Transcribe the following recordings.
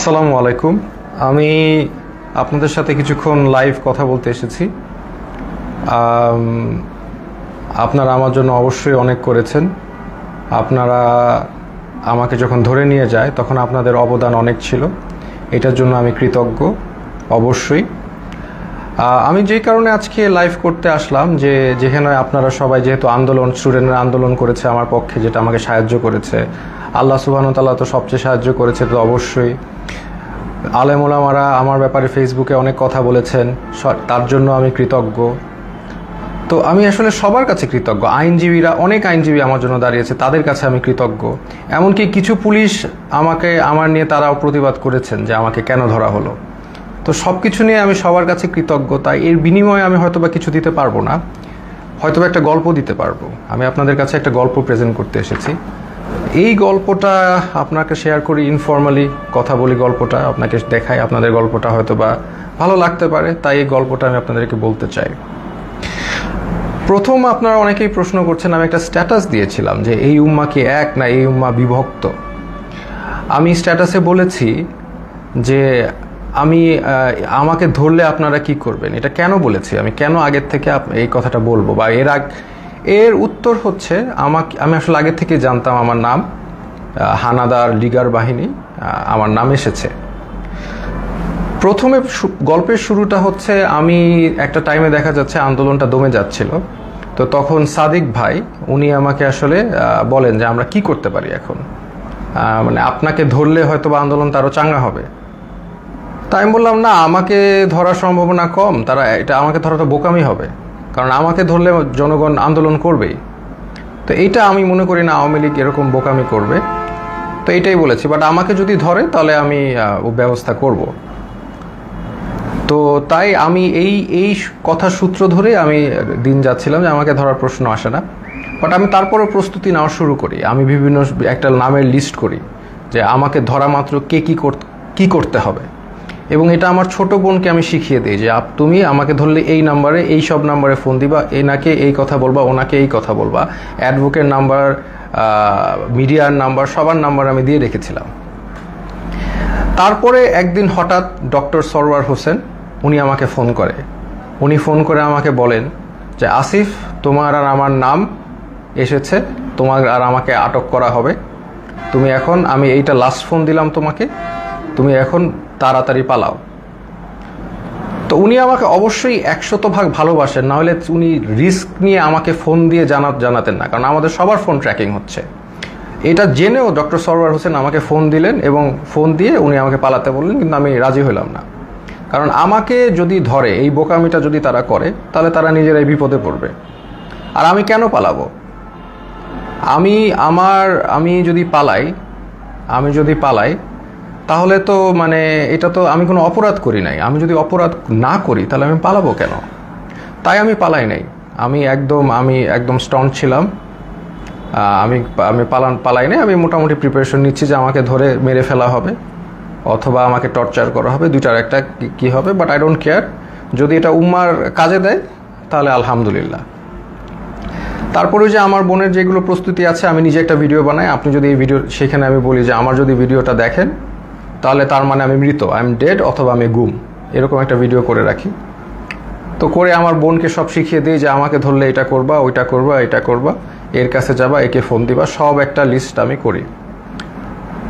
আসসালামু আলাইকুম। আমি আপনাদের সাথে কিছুক্ষণ লাইভ কথা বলতে এসেছি। আপনারা আমার জন্য অবশ্যই অনেক করেছেন। আপনারা আমাকে যখন ধরে নিয়ে যায় তখন আপনাদের অবদান অনেক ছিল, এটার জন্য আমি কৃতজ্ঞ অবশ্যই। আমি যেই কারণে আজকে লাইভ করতে আসলাম, যেখানে আপনারা সবাই যেহেতু স্টুডেন্টরা আন্দোলন করেছে আমার পক্ষে, যেটা আমাকে সাহায্য করেছে, আল্লাহ সুবহানাহু ওয়া তাআলা তো সবচেয়ে সাহায্য করেছে, তো অবশ্যই আলেম ওলামারা আমার ব্যাপারে ফেসবুকে অনেক কথা বলেছেন, তার জন্য আমি কৃতজ্ঞ। তো আমি আসলে সবার কাছে কৃতজ্ঞ। অনেক আইনজীবী আমার জন্য দাঁড়িয়েছে, তাদের কাছে আমি কৃতজ্ঞ। এমনকি কিছু পুলিশ আমার নিয়ে তারাও প্রতিবাদ করেছেন যে আমাকে কেন ধরা হলো। তো সব কিছু নিয়ে আমি সবার কাছে কৃতজ্ঞ। তাই এর বিনিময়ে আমি হয়তোবা কিছু দিতে পারবো না, হয়তোবা একটা গল্প দিতে পারবো। আমি আপনাদের কাছে একটা গল্প প্রেজেন্ট করতে এসেছি। এই গল্পটা আপনাকে শেয়ার করি, ইনফর্মালি কথা বলি, গল্পটা আপনাকে দেখাই, আপনাদের গল্পটা হয়তোবা ভালো লাগতে পারে, তাই এই গল্পটা আমি আপনাদেরকে বলতে চাই। প্রথম আপনারা অনেকেই প্রশ্ন করছেন, আমি একটা স্ট্যাটাস দিয়েছিলাম যে এই উম্মা কি এক না এই উম্মা বিভক্ত। আমি স্ট্যাটাসে বলেছি যে আমাকে ধরলে আপনারা কি করবেন। এটা কেন বলেছি, আমি কেন আগের থেকে এই কথাটা বলবো, বা এর উত্তর হচ্ছে আমি আসলে আগের থেকে জানতাম আমার নাম হানাদার লিগার বাহিনী, আমার নাম এসেছে। প্রথমে গল্পের শুরুটা হচ্ছে, আমি একটা টাইমে দেখা যাচ্ছে আন্দোলনটা দমে যাচ্ছিল, তো তখন সাদিক ভাই উনি আমাকে আসলে বলেন যে আমরা কি করতে পারি এখন, মানে আপনাকে ধরলে হয়তো বা আন্দোলনটা আরও চাঙ্গা হবে। তাই আমি বললাম, না, আমাকে ধরার সম্ভাবনা কম, আমাকে ধরা তো বোকামি হবে, কারণ আমাকে ধরলে জনগণ আন্দোলন করবেই। তো এইটা আমি মনে করি না আওয়ামী লীগ এরকম বোকামি করবে, তো এইটাই বলেছি। বাট আমাকে যদি ধরে তাহলে আমি ব্যবস্থা করব। তো তাই আমি এই কথা সূত্র ধরে আমি দিন যাচ্ছিলাম যে আমাকে ধরার প্রশ্ন আসে না। বাট আমি তারপরেও প্রস্তুতি নেওয়া শুরু করি, আমি বিভিন্ন একটা নামের লিস্ট করি যে আমাকে ধরা মাত্র কে কী করতে হবে। এবং এটা আমার ছোট বোনকে আমি শিখিয়ে দিই যে তুমি আমাকে ধরলে এই নাম্বারে, এই সব নাম্বারে ফোন দিবা, এনাকে এই কথা বলবা, ওনাকে এই কথা বলবা, অ্যাডভোকেট নাম্বার, মিডিয়ার নাম্বার, সবার নাম্বার আমি দিয়ে রেখেছিলাম। তারপরে একদিন হঠাৎ ডক্টর সরওয়ার হোসেন উনি আমাকে ফোন করে আমাকে বলেন যে আসিফ, তোমার আর আমার নাম এসেছে, তোমার আর আমাকে আটক করা হবে, তুমি এখন, আমি এইটা লাস্ট ফোন দিলাম তোমাকে, তুমি এখন তাড়াতাড়ি পালাও। তো উনি আমাকে অবশ্যই 100% ভালোবাসেন, না হলে উনি রিস্ক নিয়ে আমাকে ফোন দিয়ে জানাতেন না, কারণ আমাদের সবার ফোন ট্র্যাকিং হচ্ছে। এটা জেনেও ডক্টর সরওয়ার হোসেন আমাকে ফোন দিলেন এবং ফোন দিয়ে উনি আমাকে পালাতে বললেন, কিন্তু আমি রাজি হলাম না। কারণ আমাকে যদি ধরে, এই বোকামিটা যদি তারা করে, তাহলে তারা নিজেরাই বিপদে পড়বে। আর আমি কেন পালাবো? আমি যদি পালাই তাহলে তো মানে এটা তো আমি কোনো অপরাধ করি নাই। আমি যদি অপরাধ না করি তাহলে আমি পালাবো কেন? তাই আমি পালাই নাই। আমি একদম স্ট্রং ছিলাম। আমি পালাই নাই। আমি মোটামুটি প্রিপারেশন নিচ্ছি যে আমাকে ধরে মেরে ফেলা হবে অথবা আমাকে টর্চার করা হবে, দুইটার একটা কি হবে, বাট আই ডোন্ট কেয়ার। যদি এটা উম্মার কাজে দেয় তাহলে আলহামদুলিল্লাহ। তারপরে যে আমার বোনের যেগুলো প্রস্তুতি আছে, আমি নিজে একটা ভিডিও বানাই। আপনি যদি এই ভিডিও, সেখানে আমি বলি যে আমার যদি ভিডিওটা দেখেন তাহলে তার মানে আমি মৃত, আই এম ডেড, অথবা আমি গুম, এরকম একটা ভিডিও করে রাখি। তো করে আমার বোনকে সব শিখিয়ে দিই যে আমাকে ধরলে এটা করবা, ওইটা করবা, এটা করবা, এর কাছে যাবা, একে ফোন দিবা, সব একটা লিস্ট আমি করি।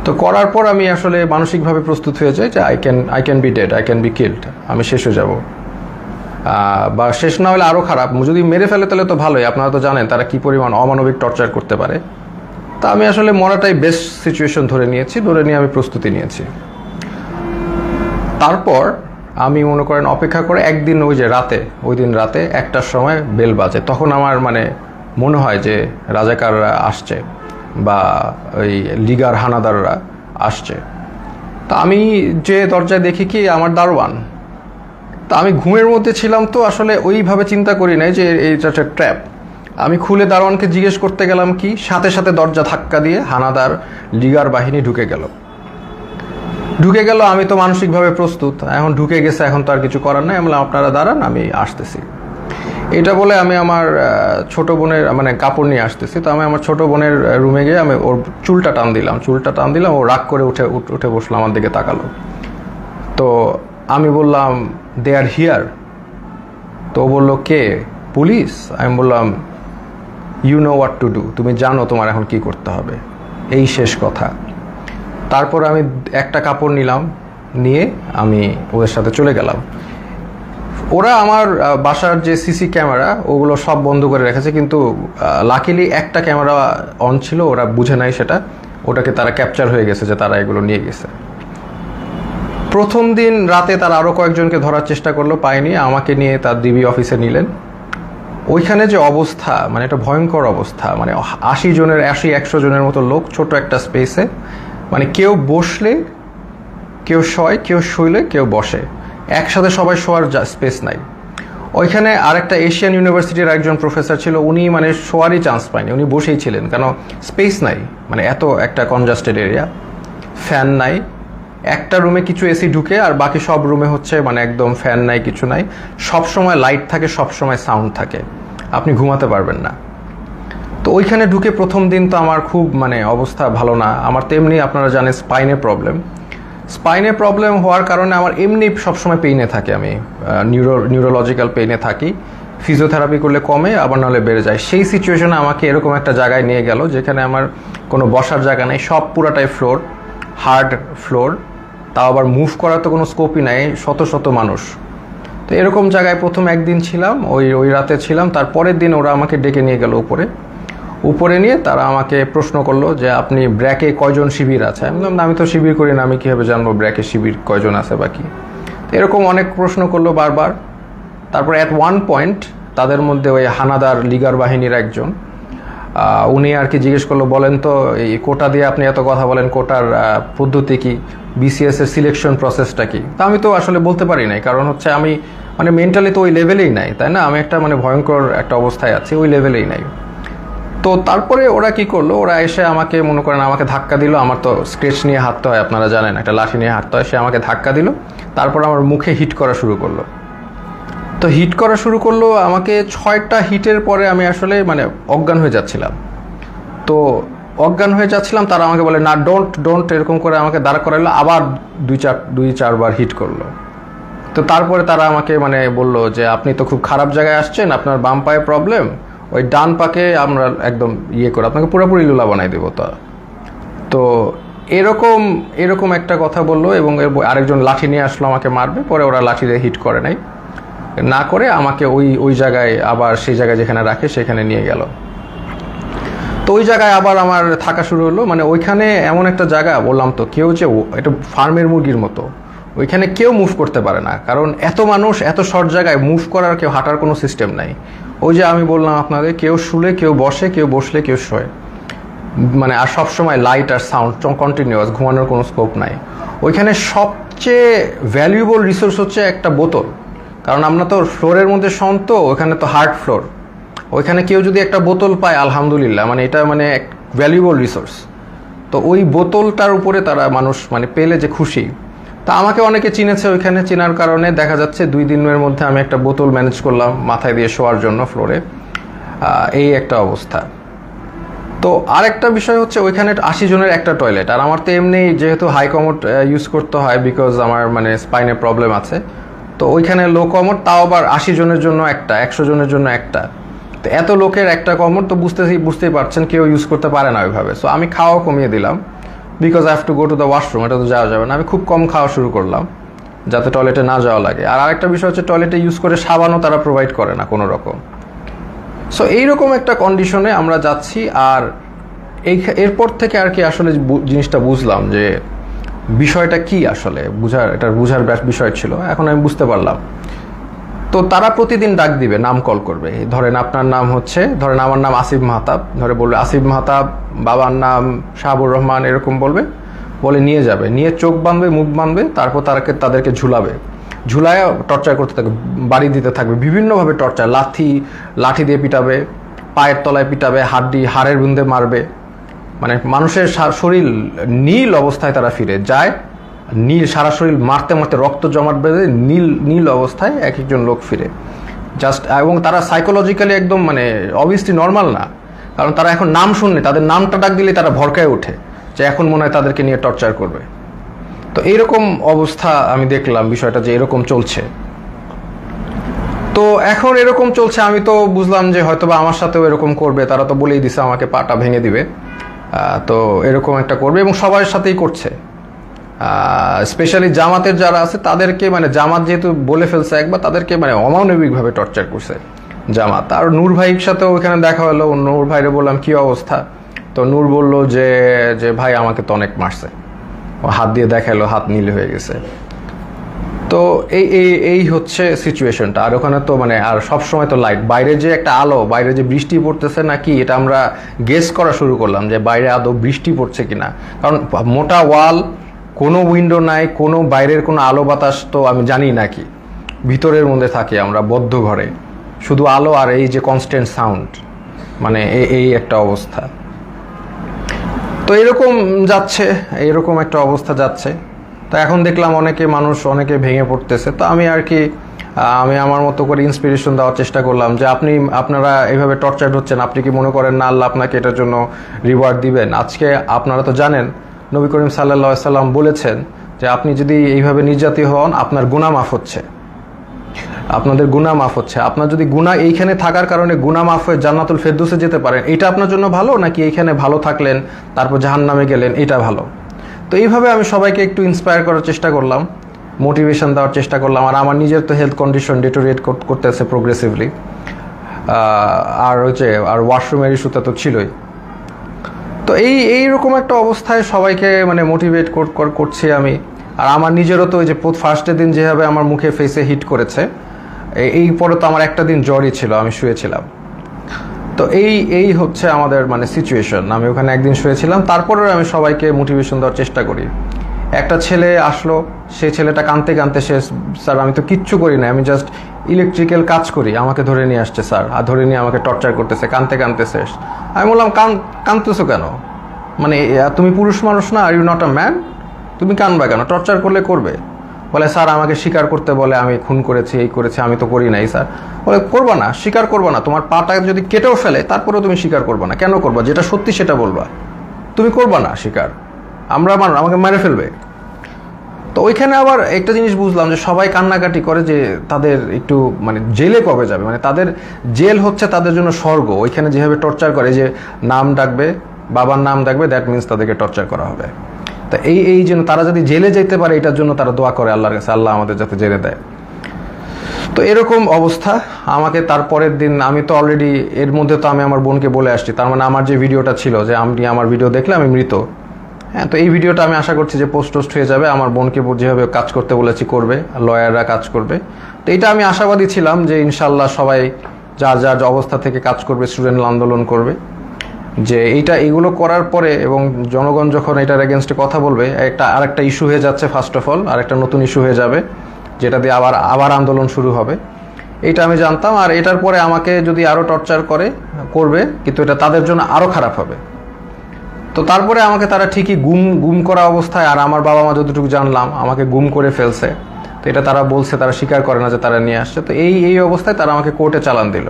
তো করার পর আমি আসলে মানসিকভাবে প্রস্তুত হয়ে যাই যে I can be dead, I can be killed, আমি শেষ হয়ে যাব। বা শেষ না হলে আরও খারাপ, যদি মেরে ফেলে তাহলে তো ভালোই। আপনারা তো জানেন তারা কি পরিমাণ অমানবিক টর্চার করতে পারে। তা আমি আসলে মরাটাই বেস্ট সিচুয়েশন ধরে নিয়ে আমি প্রস্তুতি নিয়েছি। তারপর আমি মনে করেন অপেক্ষা করে একদিন ওই দিন রাতে 1টার সময় বেল বাজে। তখন আমার মনে হয় যে রাজাকাররা আসছে বা ওই লিগার হানাদাররা আসছে। তা আমি যে দরজায় দেখি কি আমার দারোয়ান। তা আমি ঘুমের মধ্যে ছিলাম, তো আসলে ওইভাবে চিন্তা করি নাই যে এইটা একটা ট্র্যাপ। আমি খুলে দারোয়ানকে জিজ্ঞেস করতে গেলাম কি, সাথে সাথে দরজা ধাক্কা দিয়ে হানাদার লিগার বাহিনী ঢুকে গেল। আমি তো মানসিকভাবে প্রস্তুত, এখন ঢুকে গেছে, এখন তো আর কিছু করার নাই। আমি বললাম আপনারা দাঁড়ান, আমি আসতেছি। এটা বলে আমি আমার ছোট বোনের মানে কাপড় নিয়ে আসতেছি, তো আমি আমার ছোট বোনের রুমে গিয়ে আমি ওর চুলটা টান দিলাম, ও রাগ করে উঠে বসলো, আমার দিকে তাকালো। তো আমি বললাম দে আর হিয়ার। তো ও বললো কে? পুলিশ। আমি বললাম you know what to do, তুমি জানো তোমার এখন কি করতে হবে, এই শেষ কথা। তারপর আমি একটা কাপড় নিয়ে আমি ওদের সাথে চলে গেলাম। ওরা আমার বাসার যে সিসি ক্যামেরা ওগুলো সব বন্ধ করে রেখেছে, কিন্তু লাকিলি একটা ক্যামেরা অন ছিল, ওরা বুঝে নাই সেটা, ওটাকে তারা ক্যাপচার হয়ে গেছে যে তারা এগুলো নিয়ে গেছে। প্রথম দিন রাতে তারা আরও কয়েকজনকে ধরার চেষ্টা করলো, পায়নি, আমাকে নিয়ে তার ডিবি অফিসে নিলেন। ওইখানে যে অবস্থা, মানে একটা ভয়ঙ্কর অবস্থা, মানে 80-100 জনের মতো লোক ছোট একটা স্পেসে, মানে কেউ বসলে কেউ শয়, কেউ শুইলে কেউ বসে, একসাথে সবাই শোয়ার স্পেস নাই। ওইখানে আরেকটা এশিয়ান ইউনিভার্সিটির একজন প্রফেসর ছিল, উনি মানে শোয়ারই চান্স পায়নি, উনি বসেই ছিলেন, কারণ স্পেস নাই, মানে এত একটা কনজাস্টেড এরিয়া, ফ্যান নাই, একটা রুমে কিছু এসি ঢুকে আর বাকি সব রুমে হচ্ছে মানে একদম ফ্যান নাই, কিছু নাই, সব সময় লাইট থাকে, সব সময় সাউন্ড থাকে, আপনি ঘুমাতে পারবেন না। তো ওইখানে ঢুকে প্রথম দিন তো আমার খুব মানে অবস্থা ভালো না। আমার তেমনি আপনারা জানেন স্পাইনে প্রবলেম হওয়ার কারণে আমার এমনি সবসময় পেইনে থাকে, আমি নিউরোলজিক্যাল পেইনে থাকি, ফিজিওথেরাপি করলে কমে, আবার নাহলে বেড়ে যায়। সেই সিচুয়েশনে আমাকে এরকম একটা জায়গায় নিয়ে গেল যেখানে আমার কোনো বসার জায়গা নেই, সব পুরাটাই ফ্লোর, হার্ড ফ্লোর, তাও আবার মুভ করার তো কোনো স্কোপই নাই, শত মানুষ। তো এরকম জায়গায় প্রথম একদিন ছিলাম, ওই রাতে ছিলাম। তারপরের দিন ওরা আমাকে ডেকে নিয়ে গেল উপরে নিয়ে তারা আমাকে প্রশ্ন করলো যে আপনি ব্র্যাকে কয়জন শিবির আছে। আমি বললাম আমি তো শিবির করি না, আমি কীভাবে জানবো ব্র্যাকে শিবির কয়জন আছে বাকি। এরকম অনেক প্রশ্ন করলো বারবার। তারপর অ্যাট ওয়ান পয়েন্ট তাদের মধ্যে ওই হানাদার লিগার বাহিনীর একজন, উনি আর কি জিজ্ঞেস করলো, বলেন তো এই কোটা দিয়ে আপনি এত কথা বলেন, কোটার পদ্ধতি কি, বিসিএস এর সিলেকশন প্রসেসটা কি। তা আমি তো আসলে বলতে পারি নাই, কারণ হচ্ছে আমি মানে মেন্টালি তো ওই লেভেলেই নাই, তাই না, আমি একটা মানে ভয়ঙ্কর একটা অবস্থায় আছি, ওই লেভেলেই নাই। তো তারপরে ওরা কি করলো, ওরা এসে আমাকে মনে করেন আমাকে ধাক্কা দিল, আমার তো স্কেচ নিয়ে হাঁটতে হয়, আপনারা জানেন একটা লাঠি নিয়ে হাঁটতে হয়, সে আমাকে ধাক্কা দিল, তারপর আমার মুখে হিট করা শুরু করলো। তো হিট করা শুরু করলো আমাকে, 6টা হিটের পরে আমি আসলে মানে অজ্ঞান হয়ে যাচ্ছিলাম। তো অজ্ঞান হয়ে যাচ্ছিলাম, তারা আমাকে বলে না ডোন্ট এরকম করে আমাকে দাঁড় করাইলো, আবার 2-4 বার হিট করলো। তো তারপরে তারা আমাকে মানে বললো যে আপনি তো খুব খারাপ জায়গায় আসছেন, আপনার বাম পায়ে প্রবলেম, ওই ডান পাকে আমরা একদম করে আপনাকে পুরোপুরি লুলা বানাই দেবো। তো এরকম একটা কথা বললো, এবং আরেকজন লাঠি নিয়ে আসলো আমাকে মারবে, পরে ওরা লাঠি দিয়ে হিট করে না করে আমাকে ওই জায়গায় আবার সেই জায়গায় যেখানে রাখে সেখানে নিয়ে গেল। তো ওই জায়গায় আবার আমার থাকা শুরু হলো, মানে ওইখানে এমন একটা জায়গা, বললাম তো কেউ যে এটা ফার্মের মুরগির মতো, ওইখানে কেউ মুভ করতে পারে না, কারণ এত মানুষ এত শর্ট জায়গায় মুভ করার, কেউ হাঁটার কোনো সিস্টেম নাই। ওই যে আমি বললাম আপনাদের, কেউ শুলে কেউ বসে, কেউ বসলে কেউ শোয়, মানে আর সবসময় লাইট আর সাউন্ড কন্টিনিউয়াস, ঘুমানোর কোনো স্কোপ নাই। ওইখানে সবচেয়ে ভ্যালুয়েবল রিসোর্স হচ্ছে একটা বোতল, কারণ আমরা তো ফ্লোরের মধ্যে তো ওইখানে তো হার্ড ফ্লোর, ওইখানে কেউ যদি একটা বোতল পায় আলহামদুলিল্লাহ, মানে এটা মানে এক ভ্যালুয়েবল রিসোর্স। তো ওই বোতলটার উপরে তারা মানুষ মানে পেলে যে খুশি। তা আমাকে অনেকে চিনেছে, ওইখানে চেনার কারণে দেখা যাচ্ছে 2 দিনের মধ্যে আমি একটা বোতল ম্যানেজ করলাম মাথায় দিয়ে শোয়ার জন্য ফ্লোরে, এই একটা অবস্থা। তো আরেকটা বিষয় হচ্ছে ওইখানে 80 জনের একটা টয়লেট, আর আমার তো এমনি যেহেতু হাই কমোড ইউজ করতে হয়, বিকজ আমার মানে স্পাইনে প্রবলেম আছে, তো ওইখানে লো কমোড, তাও আবার 80 জনের জন্য একটা, 100 জনের জন্য একটা। তো এত লোকের একটা কমোড তো বুঝতেই পারছেন কেউ ইউজ করতে পারে না ওইভাবে। সো আমি খাওয়া কমিয়ে দিলাম, because I have to go to the washroom, এটা তো যাওয়া যাবে না, আমি খুব কম খাওয়া শুরু করলাম যাতে টয়লেটে না যাওয়া লাগে। আর আরেকটা বিষয় হচ্ছে টয়লেটে ইউজ করে সাবানও তারা প্রোভাইড করে না কোনো রকম। সো এইরকম একটা কন্ডিশনে আমরা যাচ্ছি। আর এরপর থেকে আর কি আসলে জিনিসটা বুঝলাম যে বিষয়টা কি, আসলে বুঝার বিষয় ছিল, এখন আমি বুঝতে পারলাম। তো তারা প্রতিদিন ডাক দিবে, নাম কল করবে, ধরেন আপনার নাম হচ্ছে, ধরেন আমার নাম আসিফ মাহতাব, ধরে বলবে আসিফ মাহতাব, বাবার নাম শাহাবুর রহমান, এরকম বলে নিয়ে যাবে, নিয়ে চোখ বাঁধবে, মুখ বাঁধবে, তারপর তাদেরকে ঝুলায় টর্চার করতে থাকবে, বাড়ি দিতে থাকবে বিভিন্নভাবে টর্চার, লাঠি দিয়ে পিটাবে, পায়ের তলায় পিটাবে, হাড়ের বুন্দে মারবে, মানে মানুষের শরীর নীল অবস্থায় তারা ফিরে যায়, সারা শরীর মারতে রক্ত জমাট বেঁধে নীল অবস্থায় এক একজন লোক ফিরে। জাস্ট, এবং তারা সাইকোলজিক্যালি একদম মানে অবভিয়াসলি নর্মাল না, কারণ তারা এখন নাম শুনলে, তাদের নামটা ডাক দিলে তারা ভরকায় ওঠে যে এখন মনে হয় তাদেরকে নিয়ে টর্চার করবে। তো এইরকম অবস্থা আমি দেখলাম বিষয়টা যে এরকম চলছে। তো এখন এরকম চলছে, আমি তো বুঝলাম যে হয়তোবা আমার সাথেও এরকম করবে, তারা তো বলেই দিছে আমাকে পাটা ভেঙে দিবে। তো এরকম একটা করবে এবং সবার সাথেই করছে। স্পেশালি জামাতের যারা আছে তাদেরকে, মানে জামাত যেহেতু বলে ফেলছে একবার, তাদেরকে মানে অমানবিকভাবে টর্চার করছে জামাত। আর নূর ভাইয়ের সাথেও ওখানে দেখা হলো, নূর ভাইরে বললাম কি অবস্থা, তো নূর বলল যে যে ভাই আমাকে তো অনেক মারছে, হাত দিয়ে দেখালো, হাত নীল হয়ে গেছে। তো এই হচ্ছে সিচুয়েশনটা। আর ওখানে তো মানে আর সব সময় তো লাইট, বাইরে যে একটা আলো, বাইরে যে বৃষ্টি পড়তেছে নাকি এটা আমরা গেস করা শুরু করলাম যে বাইরে আদৌ বৃষ্টি পড়ছে কিনা, কারণ মোটা ওয়াল, কোনো উইন্ডো নাই, কোনো বাইরের কোনো আলো বাতাস তো আমি জানি নাকি, ভিতরের মধ্যে থাকি আমরা বদ্ধ ঘরে, শুধু আলো আর এই যে কনস্ট্যান্ট সাউন্ড, মানে এই একটা অবস্থা। তো এরকম যাচ্ছে, এরকম একটা অবস্থা যাচ্ছে। তো এখন দেখলাম অনেকে ভেঙে পড়তেছে। তো আমি আর কি আমি আমার মতো করে ইন্সপিরেশন দেওয়ার চেষ্টা করলাম যে আপনারা এইভাবে টর্চার হচ্ছেন, আপনি কি মনে করেন না আল্লাহ আপনাকে এটার জন্য রিওয়ার্ড দিবেন? আজকে আপনারা তো জানেন নবী করিম সাল্লাল্লাহু আলাইহি সাল্লাম বলেছেন যে আপনি যদি এইভাবে নির্যাতিত হন আপনার গুনাহ মাফ হচ্ছে, আপনাদের গুনাহ মাফ হচ্ছে। আপনার যদি গুনাহ এইখানে থাকার কারণে গুনাহ মাফ হয়ে জান্নাতুল ফেরদৌসে যেতে পারেন, এটা আপনার জন্য ভালো, নাকি এইখানে ভালো থাকলেন তারপর জাহান্নামে গেলেন, এটা ভালো? তো এইভাবে আমি সবাইকে একটু ইন্সপায়ার করার চেষ্টা করলাম, মোটিভেশন দেওয়ার চেষ্টা করলাম। আর আমার নিজের তো হেলথ কন্ডিশন ডিটোরিয়েট করতেছে প্রোগ্রেসিভলি, আর ওয়াশরুমের ইস্যুটা তো ছিলই। তো এইরকম একটা অবস্থায় সবাইকে মানে মোটিভেট করছি আমি। আর আমার নিজেরও তো ওই যে ফার্স্টের দিন যেভাবে আমার মুখে ফেসে হিট করেছে, এই পরে তো আমার একটা দিন জ্বরই ছিল, আমি শুয়েছিলাম। তো এই হচ্ছে আমাদের মানে সিচুয়েশন। আমি ওখানে একদিন শুয়েছিলাম, তারপরেও আমি সবাইকে মোটিভেশন দেওয়ার চেষ্টা করি। একটা ছেলে আসলো, সেই ছেলেটা কাঁদতে কাঁদতে শেষ, স্যার আমি তো কিচ্ছু করি না, আমি জাস্ট ইলেকট্রিক্যাল কাজ করি, আমাকে ধরে নিয়ে আসছে স্যার, আর ধরে নিয়ে আমাকে টর্চার করতেছে, কাঁদতে কাঁদতে শেষ। আমি বললাম কাঁদতেছো কেন, মানে তুমি পুরুষ মানুষ না, are you not a man, তুমি কাঁদবা কেন, টর্চার করলে করবে। বলে স্যার আমাকে স্বীকার করতে বলে, আমি খুন করেছি, এই করেছি, আমি তো করি নাই স্যার। বলে করবা না, স্বীকার করবা না, তোমার পাটা যদি কেটেও ফেলে তারপরেও তুমি স্বীকার করবা না, কেন করবা? যেটা সত্যি সেটা বলবা, তুমি করবা না স্বীকার, আমাকে মেরে ফেলবে। তো ওইখানে আবার একটা জিনিস বুঝলাম যে সবাই কান্নাকাটি করে যে তাদের একটু মানে জেলে কবে যাবে, মানে তাদের জেল হচ্ছে তাদের জন্য স্বর্গ। ওইখানে যেভাবে টর্চার করে, যে নাম ডাকবে, বাবার নাম ডাকবে, দ্যাট মিনস তাদেরকে টর্চার করা হবে। তা এই জন্য তারা যদি জেলে যেতে পারে, এটার জন্য তারা দোয়া করে আল্লাহর কাছে, আল্লাহ আমাদের যাতে জেলে দেয়। তো এরকম অবস্থা। আমাকে তারপরের দিন, আমি তো অলরেডি এর মধ্যে তো আমি আমার বোনকে বলে আসছি, তার মানে আমার যে ভিডিওটা ছিল যে আমি আমার ভিডিও দেখলে আমি মৃত, হ্যাঁ, তো এই ভিডিওটা আমি আশা করছি যে পোস্ট হয়ে যাবে। আমার বোনকে যেভাবে কাজ করতে বলেছি করবে, লয়াররা কাজ করবে। তো এটা আমি আশাবাদী ছিলাম যে ইনশাল্লাহ সবাই যার যার অবস্থা থেকে কাজ করবে, স্টুডেন্ট আন্দোলন করবে, যে এগুলো করার পরে এবং জনগণ যখন এটার এগেনস্টে কথা বলবে, আরেকটা ইস্যু হয়ে যাচ্ছে, ফার্স্ট অফ অল আরেকটা নতুন ইস্যু হয়ে যাবে, যেটা দিয়ে আবার আন্দোলন শুরু হবে। এটা আমি জানতাম। আর এটার পরে আমাকে যদি আরও টর্চার করবে, কিন্তু এটা তাদের জন্য আরও খারাপ হবে। তো তারপরে আমাকে তারা ঠিকই গুম করা অবস্থায়, আর আমার বাবা মা যতটুকু জানলাম আমাকে গুম করে ফেলছে। তো এটা তারা বলছে, তারা স্বীকার করে না যে তারা নিয়ে আসছে। তো এই অবস্থায় তারা আমাকে কোর্টে চালান দিল।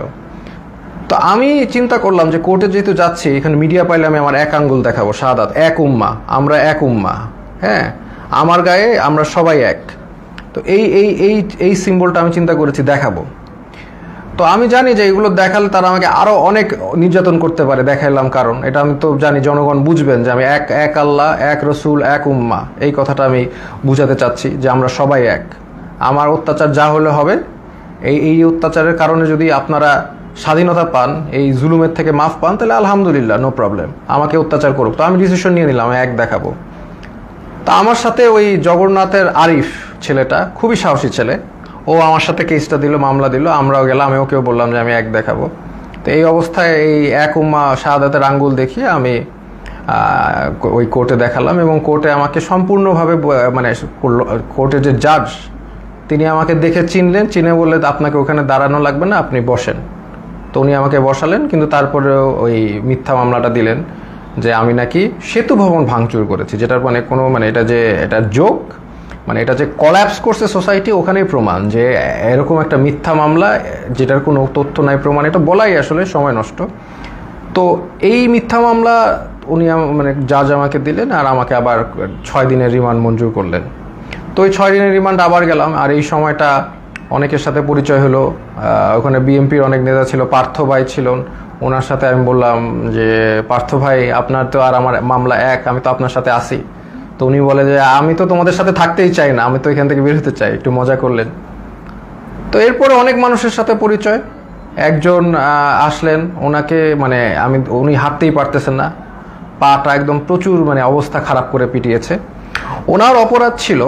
তো আমি চিন্তা করলাম যে কোর্টে যেহেতু যাচ্ছি, এখানে মিডিয়া পাইলে আমি আমার এক আঙ্গুল দেখাবো, শাহাদাত, এক উম্মা, আমরা এক উম্মা, হ্যাঁ, আমার গায়ে আমরা সবাই এক। তো এই সিম্বলটা আমি চিন্তা করেছি দেখাবো। তো আমি জানি যে এগুলো দেখালে তারা আমাকে আরো অনেক নির্যাতন করতে পারে, দেখাইলাম, কারণ এটা আমি তো জানি জনগণ বুঝবেন যে আমি এক আল্লাহ, এক রসুল, এক উম্মা, এই কথাটা আমি বুঝাতে চাচ্ছি যে আমরা সবাই এক। আমার অত্যাচার যা হলে হবে, এই অত্যাচারের কারণে যদি আপনারা স্বাধীনতা পান, এই জুলুমের থেকে মাফ পান, তাহলে আলহামদুলিল্লাহ, নো প্রবলেম, আমাকে অত্যাচার করুক। তো আমি ডিসিশন নিয়ে নিলাম, এক দেখাবো। তা আমার সাথে ওই জগন্নাথের আরিফ ছেলেটা, খুবই সাহসী ছেলে, ও আমার সাথে কেসটা দিল, মামলা দিল, আমরাও গেলাম, আমি ওকেও বললাম যে আমি এক দেখাবো। তো এই অবস্থায় এই এক উম্মা শাহাদাতের আঙ্গুল দেখিয়ে আমি ওই কোর্টে দেখালাম, এবং কোর্টে আমাকে সম্পূর্ণভাবে মানে কোর্টের যে জাজ, তিনি আমাকে দেখে চিনে বললে আপনাকে ওখানে দাঁড়ানো লাগবে না, আপনি বসেন। তো উনি আমাকে বসালেন, কিন্তু তারপরেও ওই মিথ্যা মামলাটা দিলেন যে আমি নাকি সেতু ভবন ভাঙচুর করেছি, যেটার মানে কোনো এটা জোক, মানে এটা যে কলাপস করছে সোসাইটি, ওখানেই প্রমাণ যে এরকম একটা মিথ্যা মামলা যেটার কোনো তথ্য নাই, প্রমাণ, এটা বলাই আসলে সময় নষ্ট। তো এই মিথ্যা মামলা উনি মানে জাজ আমাকে দিলেন, আর আমাকে আবার 6 দিনের রিমান্ড মঞ্জুর করলেন। তো ওই 6 দিনের রিমান্ড আবার গেলাম, আর এই সময়টা অনেকের সাথে পরিচয় হলো। ওখানে বিএনপির অনেক নেতা ছিল, পার্থ ভাই ছিলেন, ওনার সাথে আমি বললাম যে পার্থ ভাই আপনার তো আর আমার মামলা এক, আমি তো আপনার সাথে আসি। তো উনি বলে যে আমি তো তোমাদের সাথে থাকতেই চাই না, আমি তো এখান থেকে বের হতে চাই, একটু মজা করলেন। তো এরপরে অনেক মানুষের সাথে পরিচয়। একজন আসলেন, ওনাকে মানে উনি হাঁটতেই পারতেছেন না, পাটা একদম প্রচুর মানে অবস্থা খারাপ করে পিটিয়েছে। ওনার অপরাধ ছিল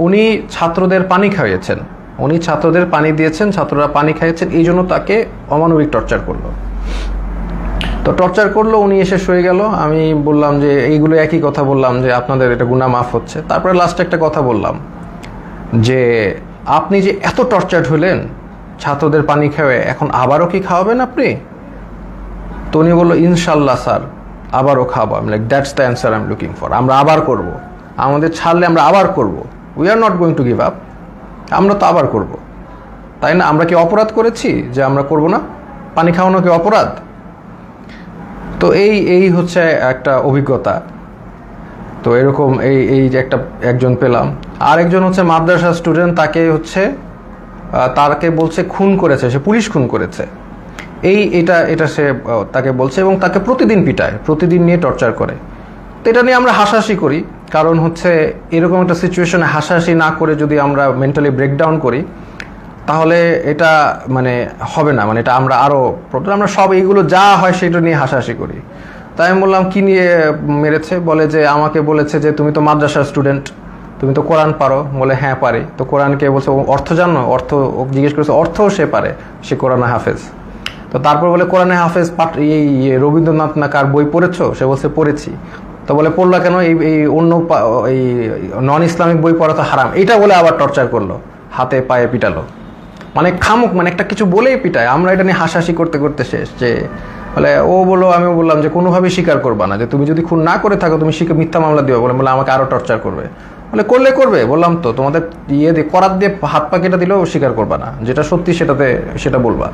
উনি ছাত্রদের পানি খাইয়েছেন, উনি ছাত্রদের পানি দিয়েছেন, ছাত্ররা পানি খাইয়েছেন, এই জন্য তাকে অমানবিক টর্চার করলো। তো টর্চার করলো, উনি এসে শুয়ে গেল। আমি বললাম যে এইগুলো একই কথা বললাম যে আপনাদের এটা গুনাহ মাফ হচ্ছে। তারপরে লাস্টে একটা কথা বললাম যে আপনি যে এত টর্চার হলেন ছাত্রদের পানি খাওয়ে, এখন আবারও কি খাওয়াবেন আপনি? তো উনি বললো ইনশাল্লাহ স্যার আবারও খাওয়াবো। আমি like that's the answer I am looking for. আমরা আবার করব, আমাদের ছাড়লে আমরা আবার করব, we are not going to give up. আমরা তো আবার করব, তাই না? আমরা কি অপরাধ করেছি যে আমরা করব না? পানি খাওয়ানো কি অপরাধ? তো এই হচ্ছে একটা অভিজ্ঞতা। তো এরকম এই যে একজন পেলাম। আরেকজন হচ্ছে মাদ্রাসা স্টুডেন্ট, তাকে বলছে খুন করেছে, সে পুলিশ খুন করেছে, এটা সে তাকে বলছে, এবং তাকে প্রতিদিন পিটায়, প্রতিদিন নিয়ে টর্চার করে। তো এটা নিয়ে আমরা হাসাহাসি করি, কারণ হচ্ছে এরকম একটা সিচুয়েশনে হাসাহাসি না করে যদি আমরা মেন্টালি ব্রেকডাউন করি তাহলে এটা মানে হবে না, মানে এটা আমরা আরও প্রবলেম, আমরা সব এইগুলো যা হয় সেটা নিয়ে হাসাহাসি করি। তাই আমি বললাম কি নিয়ে মেরেছে? বলে যে আমাকে বলেছে যে তুমি তো মাদ্রাসার স্টুডেন্ট, তুমি তো কোরআন পারো। বলে হ্যাঁ পারি। তো কোরআনকে বলছে অর্থ জানো? অর্থ জিজ্ঞেস করেছে, অর্থও সে পারে, সে কোরআনে হাফেজ। তো তারপর বলে কোরআনে হাফেজ এই রবীন্দ্রনাথ না কার বই পড়েছো? সে বলছে পড়েছি। তো বলে পড়লা কেন? এই অন্য এই নন ইসলামিক বই পড়া তো হারাম, এটা বলে আবার টর্চার করলো, হাতে পায়ে পিটালো। মানে খামুক, মানে একটা কিছু বলেই পিটায়। আমরা এটা নিয়ে হাসাহাসি করতে করতে শেষ। যে বলে আমিও বললাম যে কোনোভাবেই স্বীকার করবা না, যে তুমি যদি খুন না করে থাকো তুমি মিথ্যা মামলা দিও। বলে আমাকে আরো টর্চার করবে। বলে করবে, বললাম তো তোমাদের করাত দিয়ে হাত পা কেটে দিলেও স্বীকার করবা না, যেটা সত্যি সেটা বলবা।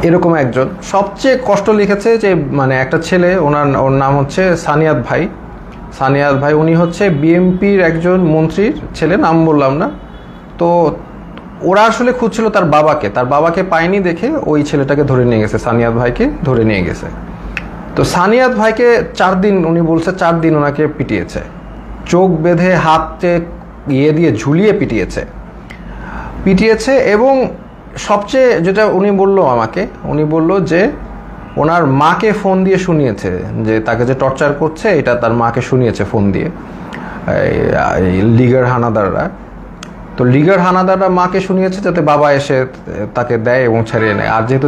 এরকম একজন সবচেয়ে কষ্ট লিখেছে যে মানে একটা ছেলে, ওর নাম হচ্ছে সানিয়াত ভাই, উনি হচ্ছে বিএনপির একজন মন্ত্রীর ছেলে, নাম বললাম না। তো ওরা আসলে খুঁজছিল তার বাবাকে পায়নি দেখে ওই ছেলেটাকে ধরে নিয়ে গেছে, সানিয়াত ভাইকে ধরে নিয়ে গেছে। তো সানিয়াত ভাইকে 4 দিন, উনি বলছে 4 দিন ওনাকে পিটিয়েছে, চোখ বেঁধে হাতে দিয়ে ঝুলিয়ে পিটিয়েছে। এবং সবচেয়ে যেটা উনি বলল যে ওনার মাকে ফোন দিয়ে শুনিয়েছে যে তাকে যে টর্চার করছে, এটা তার মাকে শুনিয়েছে ফোন দিয়ে লিগার হানাদাররা। তো লিগার হানাদাররা মাকে শুনিয়েছে যাতে বাবা এসে তাকে দেয় এবং ছেড়ে নেয়। আর যেহেতু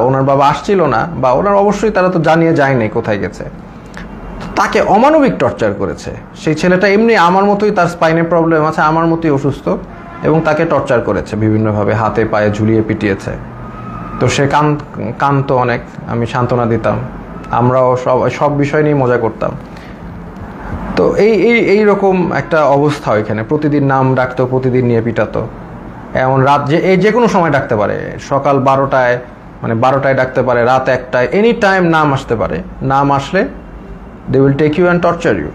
ওনার বাবা আসছিল না, বা ওনার অবশ্যই তারা তো জানিয়ে যায়নি কোথায় গেছে, তাকে অমানবিক টর্চার করেছে। সেই ছেলেটা এমনি আমার মতোই, তার স্পাইনের প্রবলেম আছে, আমার মতোই অসুস্থ, এবং তাকে টর্চার করেছে বিভিন্নভাবে, হাতে পায়ে ঝুলিয়ে পিটিয়েছে। তো সে কাঁদতো অনেক, আমি সান্ত্বনা দিতাম, আমরাও সব বিষয় নিয়ে মজা করতাম। তো এইরকম একটা অবস্থা ওইখানে, প্রতিদিন নাম ডাকতো, প্রতিদিন নিয়ে পিটাতো। এমন রাত যে কোনো সময় ডাকতে পারে, সকাল 12টায় ডাকতে পারে, রাত 1টায়, এনি টাইম নাম আসতে পারে। নাম আসলে they will take you and torture you.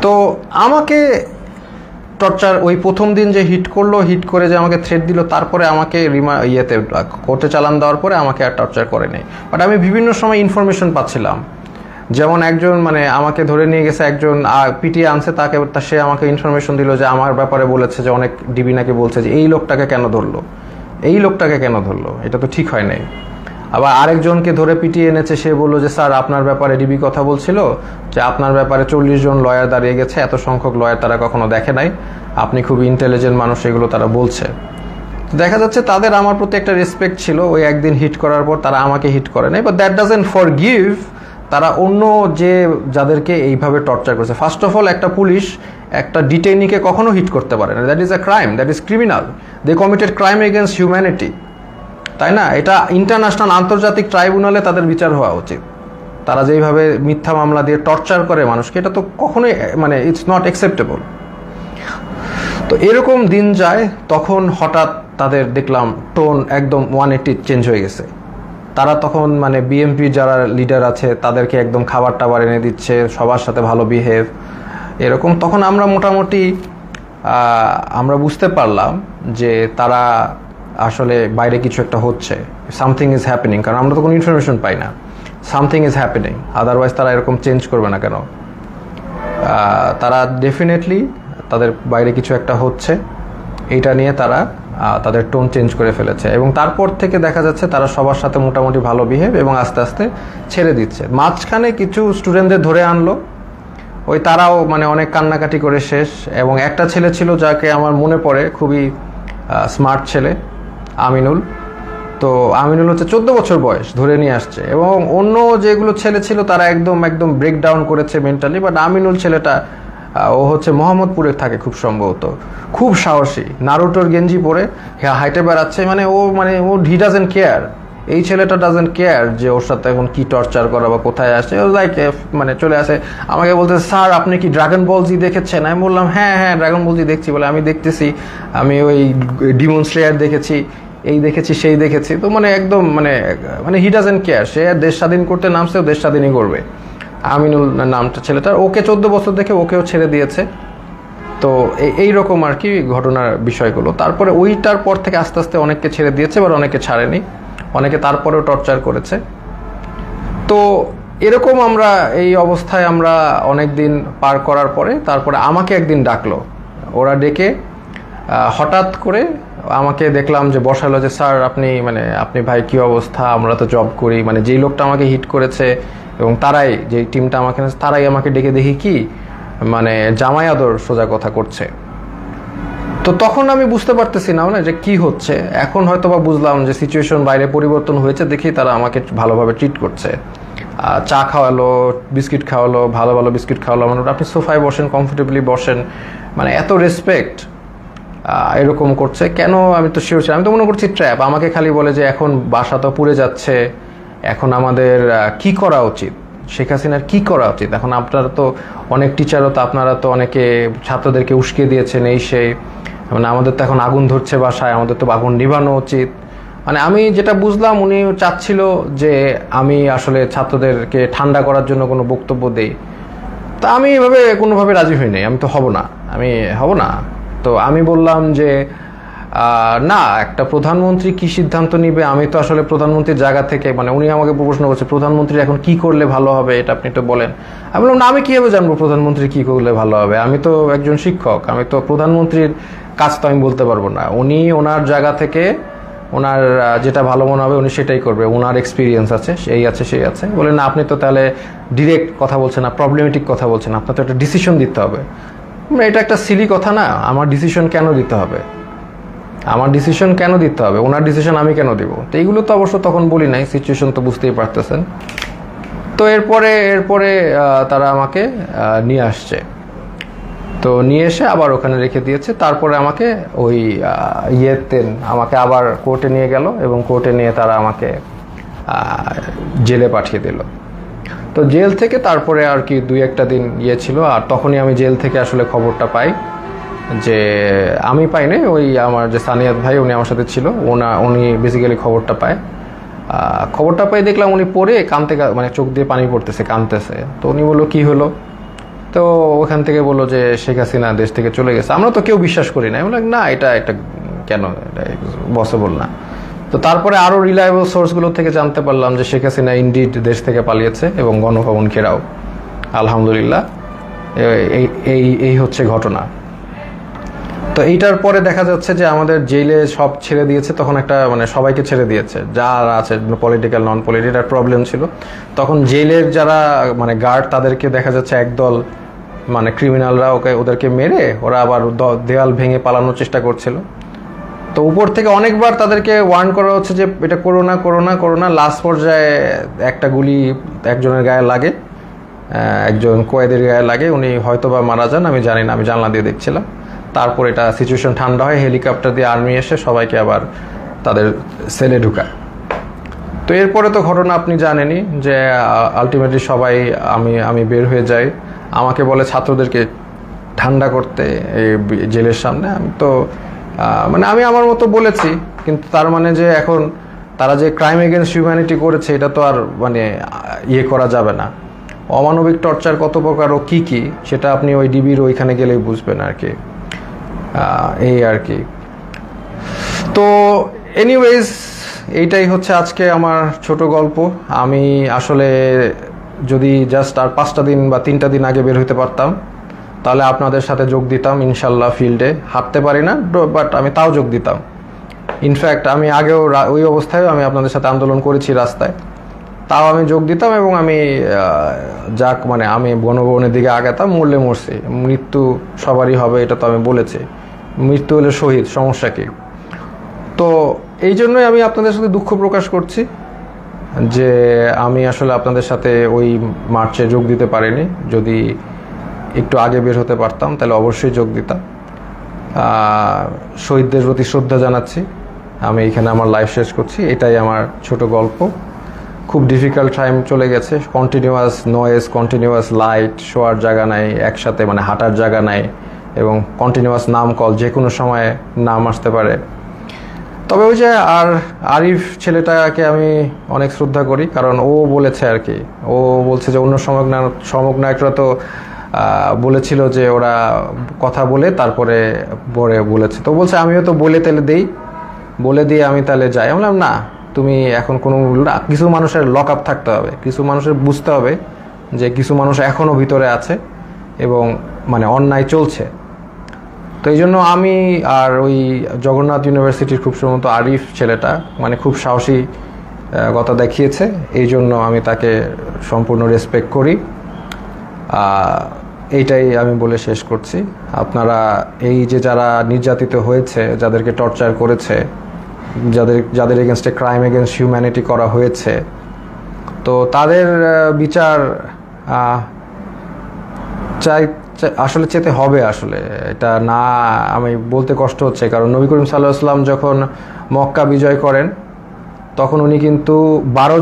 তো আমাকে টর্চার ওই প্রথম দিন যে হিট করে যে আমাকে থ্রেট দিল, তারপরে আমাকে কোর্টে চালান দেওয়ার পরে আমাকে আর টর্চার করে নেই। বাট আমি বিভিন্ন সময় ইনফরমেশন পাচ্ছিলাম, যেমন একজন মানে আমাকে ধরে নিয়ে গেছে, একজন পিটিয়ে আনছে, সে আমাকে ইনফরমেশন দিল যে আমার ব্যাপারে বলেছে যে অনেক ডিবি নাকি বলছে যে এই লোকটাকে কেন ধরলো, এটা তো ঠিক হয় নাই। আবার আরেকজনকে ধরে পিটিয়ে এনেছে, সে বললো যে স্যার আপনার ব্যাপারে ডিবি কথা বলছিল যে আপনার ব্যাপারে 40 জন লয়ার দাঁড়িয়ে গেছে, এত সংখ্যক লয়ার তারা কখনো দেখে নাই, আপনি খুব ইন্টেলিজেন্ট মানুষ, এগুলো তারা বলছে। দেখা যাচ্ছে তাদের আমার প্রতি একটা রেসপেক্ট ছিল। ওই একদিন হিট করার পর তারা আমাকে হিট করে নাই, বাট দ্যাট ডাজন্ট ফরগিভ তারা অন্য যাদেরকে এইভাবে টর্চার করেছে। ফার্স্ট অফ অল, একটা পুলিশ একটা ডিটেইনিকে কখনো হিট করতে পারে না, that is a crime, that is criminal, they committed crime against humanity, তাই না? এটা ইন্টারন্যাশনাল, আন্তর্জাতিক ট্রাইব্যুনালে তাদের বিচার হওয়া উচিত। তারা যেইভাবে মিথ্যা মামলা দিয়ে টর্চার করে মানুষকে, এটা তো কখনোই মানে ইটস নট অ্যাকসেপ্টেবল। তো এরকম দিন যায়, তখন হঠাৎ তাদের দেখলাম টোন একদম 180 চেঞ্জ হয়ে গেছে। তারা তখন মানে বিএমপি যারা লিডার আছে তাদেরকে একদম খাবার টাবার এনে দিচ্ছে, সবার সাথে ভালো বিহেভ এরকম। তখন আমরা মোটামুটি আমরা বুঝতে পারলাম যে তারা আসলে বাইরে কিছু একটা হচ্ছে, সামথিং ইজ হ্যাপেনিং, কারণ আমরা তো কোনো ইনফরমেশন পাই না। সামথিং ইজ হ্যাপেনিং, আদারওয়াইজ তারা এরকম চেঞ্জ করবে না কেন? তারা ডেফিনেটলি তাদের বাইরে কিছু একটা হচ্ছে, এইটা নিয়ে তারা তাদের টোন চেঞ্জ করে ফেলেছে। এবং তারপর থেকে দেখা যাচ্ছে তারা সবার সাথে মোটামুটি ভালো বিহেভ এবং আস্তে আস্তে ছেড়ে দিচ্ছে। মাঝখানে কিছু স্টুডেন্টদের ধরে আনলো, ওই তারাও মানে অনেক কান্নাকাটি করে শেষ। এবং একটা ছেলে ছিল যাকে আমার মনে পড়ে, খুবই স্মার্ট ছেলে, আমিনুল। তো আমিনুল হচ্ছে 14 বছর বয়স, ধরে নিয়ে আসছে। এবং অন্য যেগুলো ছেলে ছিল তারা একদম একদম ব্রেকডাউন করেছে মেন্টালি, বাট আমিনুল ছেলেটা ও হচ্ছে মোহাম্মদপুরে থাকে খুব সম্ভবত, খুব সাহসী, নারুটোর গেঞ্জি পরে হাইটে বেড়াচ্ছে। মানে ও হি ডাজেন্ট কেয়ার, এই ছেলেটা ডাজেন্ট কেয়ার যে ওর সাথে এখন কি টর্চার করা বা কোথায় আসছে। ও লাইক মানে চলে আসে আমাকে বলতে, স্যার আপনি কি ড্রাগন বল জি দেখেছেন? আমি বললাম হ্যাঁ হ্যাঁ ড্রাগন বল জি দেখছি। বলে আমি দেখতেছি, আমি ওই ডিমন স্লেয়ার দেখেছি, এই দেখেছি সেই দেখেছি। তো মানে একদম মানে হি ডাজেন্ট কেয়ার, সে দেশ স্বাধীন করতে নামছে, ও দেশ স্বাধীনই করবে। আমিনুল নামটা ছেলেটার, ওকে 14 বছর দেখে ওকেও ছেড়ে দিয়েছে। তো এই রকম আর কি ঘটনার বিষয়গুলো। তারপরে ওইটার পর থেকে আস্তে আস্তে অনেককে ছেড়ে দিয়েছে, এবার অনেকে ছাড়েনি, অনেকে তারপরেও টর্চার করেছে। তো এরকম আমরা এই অবস্থায় আমরা অনেক দিন পার করার পরে তারপরে আমাকে একদিন ডাকলো, ওরা ডেকে হঠাৎ করে আমাকে দেখলাম যে বসালো, যে স্যার আপনি ভাই কি অবস্থা, আমরা তো জব করি। মানে যেই লোকটা আমাকে হিট করেছে এবং তারাই, যে টিমটা আমাকে, তারাই আমাকে ডেকে দেখি কি মানে জামাই আদর সোজা কথা করছে। তো তখন আমি বুঝতে পারতেছি না যে কি হচ্ছে। এখন হয়তো বা বুঝলাম যে সিচুয়েশন বাইরে পরিবর্তন হয়েছে, দেখেই তারা আমাকে ভালোভাবে ট্রিট করছে। চা খাওয়ালো, বিস্কিট খাওয়ালো, ভালো ভালো বিস্কিট খাওয়ালো, মানে আপনি সোফায় বসেন, কমফোর্টেবলি বসেন, মানে এত রেসপেক্ট এরকম করছে। কেন আমি তো শিওর ছিলাম, আমি তো মনে করছি ট্র্যাপ। আমাকে খালি বলে যে এখন বাসা তো পুড়ে যাচ্ছে, এখন আমাদের কি করা উচিত, শেখ হাসিনার কি করা উচিত। এখন আপনারা তো অনেক টিচারও তো, আপনারা তো অনেকে ছাত্রদেরকে উস্কে দিয়েছেন এই সেই, মানে আমাদের তো এখন আগুন ধরছে বাসায়, আমাদের তো আগুন নিভানো উচিত। মানে আমি যেটা বুঝলাম উনি চাচ্ছিল যে আমি আসলে ছাত্রদেরকে ঠান্ডা করার জন্য কোনো বক্তব্য দেই। তা আমি এভাবে কোনোভাবে রাজি হই নাই, আমি তো হব না। তো আমি বললাম যে না, একটা প্রধানমন্ত্রী কি সিদ্ধান্ত নিবে, আমি তো আসলে প্রধানমন্ত্রীর জায়গা থেকে, মানে উনি আমাকে প্রশ্ন করছে প্রধানমন্ত্রী এখন কি করলে ভালো হবে, এটা আপনি তো বলেন। আমি বললাম না, আমি কিভাবে জানবো প্রধানমন্ত্রী কি করলে ভালো হবে, আমি তো একজন শিক্ষক, আমি তো প্রধানমন্ত্রীর কাজ তো আমি বলতে পারবো না। উনি ওনার জায়গা থেকে ওনার যেটা ভালো মনে হবে উনি সেটাই করবে, ওনার এক্সপিরিয়েন্স আছে, সেই আছে। বলেন না, আপনি তো তাহলে ডিরেক্ট কথা বলছেন না, প্রবলেমেটিক কথা বলছেন, আপনার তো একটা ডিসিশন দিতে হবে। এটা একটা সিলি কথা না, আমার ডিসিশন কেন দিতে হবে, ওনার ডিসিশন আমি কেন দিব? তো এইগুলো তো অবশ্য তখন বলি নাই, সিচুয়েশন তো বুঝতেই পারতেছেন। তো এরপরে তারা আমাকে নিয়ে আসছে, তো নিয়ে এসে আবার ওখানে রেখে দিয়েছে। তারপরে আমাকে ওই আমাকে আবার কোর্টে নিয়ে গেল এবং কোর্টে নিয়ে তারা আমাকে জেলে পাঠিয়ে দিল। তো জেল থেকে তারপরে আর কি 2-1 দিন ছিল। আর তখনই আমি জেল থেকে আসলে খবরটা পাই, যে আমি পাই নাই, ওই আমার যে সানিয়াত ভাই উনি আমার সাথে ছিল, উনি বেসিক্যালি খবরটা পাই। দেখলাম উনি পড়ে মানে চোখ দিয়ে পানি পড়তেছে, কাঁদতেছে। তো উনি বললো কি হলো? তো ওখান থেকে বললো যে শেখ হাসিনা দেশ থেকে চলে গেছে। আমরা তো কেউ বিশ্বাস করি না, বললাম না এটা কেন, এটা পসিবল না। তো তারপরে আরো রিলায়েবল সোর্সগুলো থেকে জানতে পারলাম যে শেখ হাসিনা ইনডিড দেশ থেকে পালিয়েছে এবং গণভবন ঘেরাও। আলহামদুলিল্লাহ, এই হচ্ছে ঘটনা। তো এইটার পরে দেখা যাচ্ছে যে আমাদের জেলে সব ছেড়ে দিয়েছে, তখন একটা মানে সবাইকে ছেড়ে দিয়েছে যারা আছে পলিটিক্যাল নন পলিটিক্যাল প্রবলেম ছিল। তখন জেলের যারা মানে গার্ড তাদেরকে দেখা যাচ্ছে একদল মানে ক্রিমিনালরা ওদেরকে মেরে ওরা আবার দেয়াল ভেঙে পালানোর চেষ্টা করছিল। তো উপর থেকে অনেকবার তাদেরকে ওয়ার্ন করা হচ্ছে যে এটা করো না। লাস্ট পর্যায়ে একটা গুলি একজনের গায়ে লাগে, একজন কয়েদের গায়ে লাগে, উনি হয়তো বা মারা যান, আমি জানি না, আমি জানলা দিয়ে দেখছিলাম। তারপর এটা সিচুয়েশন ঠান্ডা হয়, হেলিকপ্টার দিয়ে আর্মি এসে সবাইকে আবার তাদের সেলে ঢুকায়। তো এরপরে তো ঘটনা আপনি জানেনই যে আলটিমেটলি সবাই আমি বের হয়ে যাই, আমাকে বলে ছাত্রদেরকে ঠান্ডা করতে এই জেলের সামনে। আমি তো মানে আমি আমার মতো বলেছি, কিন্তু তার মানে যে এখন তারা যে ক্রাইম এগেনস্ট হিউম্যানিটি করেছে এটা তো আর মানে ইয়ে করা যাবে না। অমানবিক টর্চার কত প্রকার ও কী কী সেটা আপনি ওই ডিবির ওইখানে গেলেই বুঝবেন আর কি, এই আর কি। তো এনিওয়েজ এইটাই হচ্ছে আজকে আমার ছোট গল্প। আমি আসলে যদি জাস্ট আর 5টা দিন বা 3টা দিন আগে বের হতে পারতাম তাহলে আপনাদের সাথে যোগ দিতাম ইনশাল্লাহ। ফিল্ডে হাঁটতে পারি না, বাট আমি তাও যোগ দিতাম। ইনফ্যাক্ট আমি আগেও ওই অবস্থায়ও আমি আপনাদের সাথে আন্দোলন করেছি রাস্তায়, তাও আমি যোগ দিতাম এবং আমি যাক মানে আমি গণভবনের দিকে আগাতাম। মরলে মরছি, মৃত্যু সবারই হবে এটা তো আমি বলেছি, মৃত্যু হলে শহীদ, সমস্যা কি। তো এই জন্যই আমি আপনাদের সাথে দুঃখ প্রকাশ করছি যে আমি আসলে আপনাদের সাথে ওই মার্চে যোগ দিতে পারিনি। যদি একটু আগে বের হতে পারতাম তাহলে অবশ্যই যোগ দিতাম। শহীদদের প্রতি শ্রদ্ধা জানাচ্ছি। আমি এখানে আমার লাইফ শেষ করছি। এটাই আমার ছোট গল্প। খুব ডিফিকাল্ট টাইম চলে গেছে, কন্টিনিউয়াস নয়েজ, কন্টিনিউয়াস লাইট, শোয়ার জায়গা নাই, একসাথে মানে হাঁটার জায়গা নাই, এবং কন্টিনিউয়াস নাম কল, যে কোনো সময় নাম আসতে পারে। তবে ওই যে আরিফ ছেলেটাকে আমি অনেক শ্রদ্ধা করি, কারণ ও বলেছে আর কি, ও বলছে যে অন্য সমগ্নায়করা তো বলেছিল যে ওরা কথা বলে তারপরে বলেছে, তো বলছে আমিও তো বলে দিয়ে আমি তাহলে যাই। আমি বললাম না, তুমি এখন কোনো না, কিছু মানুষের লক আপ থাকতে হবে, কিছু মানুষের বুঝতে হবে যে কিছু মানুষ এখনও ভিতরে আছে এবং মানে অন্যায় চলছে। তো এই জন্য আমি আর ওই জগন্নাথ ইউনিভার্সিটির খুব সম্ভবত আরিফ ছেলেটা মানে খুব সাহসী কথা দেখিয়েছে, এই জন্য আমি তাকে সম্পূর্ণ রেসপেক্ট করি। এইটাই আমি বলে শেষ করছি। আপনারা এই যে যারা নির্যাতিত হয়েছে, যাদেরকে টর্চার করেছে, যাদের এগেনস্টে ক্রাইম এগেনস্ট হিউম্যানিটি করা হয়েছে, তো তাদের বিচার আসলে চেতে হবে। আসলে এটা না আমি বলতে কষ্ট হচ্ছে, কারণ নবী করিম সাল্লাল্লাহু আলাইহি ওয়াসাল্লাম যখন মক্কা বিজয় করেন তখন উনি কিন্তু 12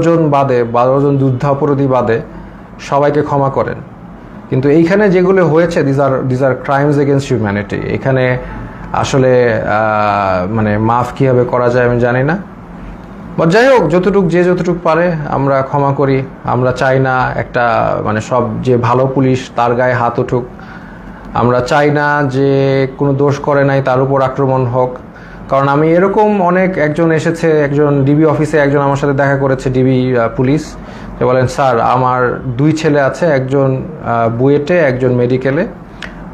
জন যুদ্ধাপরাধী বাদে সবাইকে ক্ষমা করেন। কিন্তু এইখানে যেগুলো হয়েছে these are crimes against humanity. এখানে আসলে মানে মাফ কীভাবে করা যায় আমি জানি না, বা যাই হোক যতটুক পারে আমরা ক্ষমা করি। আমরা চাই না একটা মানে সব যে ভালো পুলিশ তার গায়ে হাত উঠুক, আমরা চাই না যে কোনো দোষ করে নাই তার উপর আক্রমণ হোক। কারণ আমি এরকম একজন এসেছে, একজন ডিবি অফিসে একজন আমার সাথে দেখা করেছে, ডিবি পুলিশ, যে বলেন স্যার আমার 2 ছেলে আছে, একজন বুয়েটে একজন মেডিকেলে,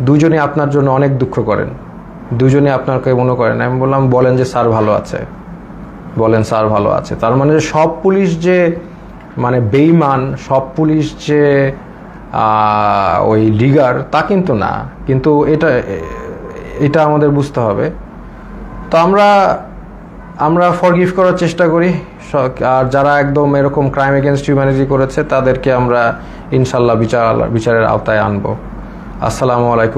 দুজনই আপনার জন্য অনেক দুঃখ করেন, দুজনই আপনাকে মনে করেন। আমি বললাম বলেন যে স্যার ভালো আছে, বলেন স্যার ভালো আছে। তার মানে যে সব পুলিশ যে মানে বেঈমান, সব পুলিশ যে ওই লিগার তা কিন্তু না, কিন্তু এটা আমাদের বুঝতে হবে। তো আমরা ফরগিভ করার চেষ্টা করি, আর যারা একদম এরকম ক্রাইম এগেনস্ট হিউম্যানিটি করেছে তাদেরকে আমরা ইনশাল্লাহ বিচারের আওতায় আনবো। আসসালামু আলাইকুম।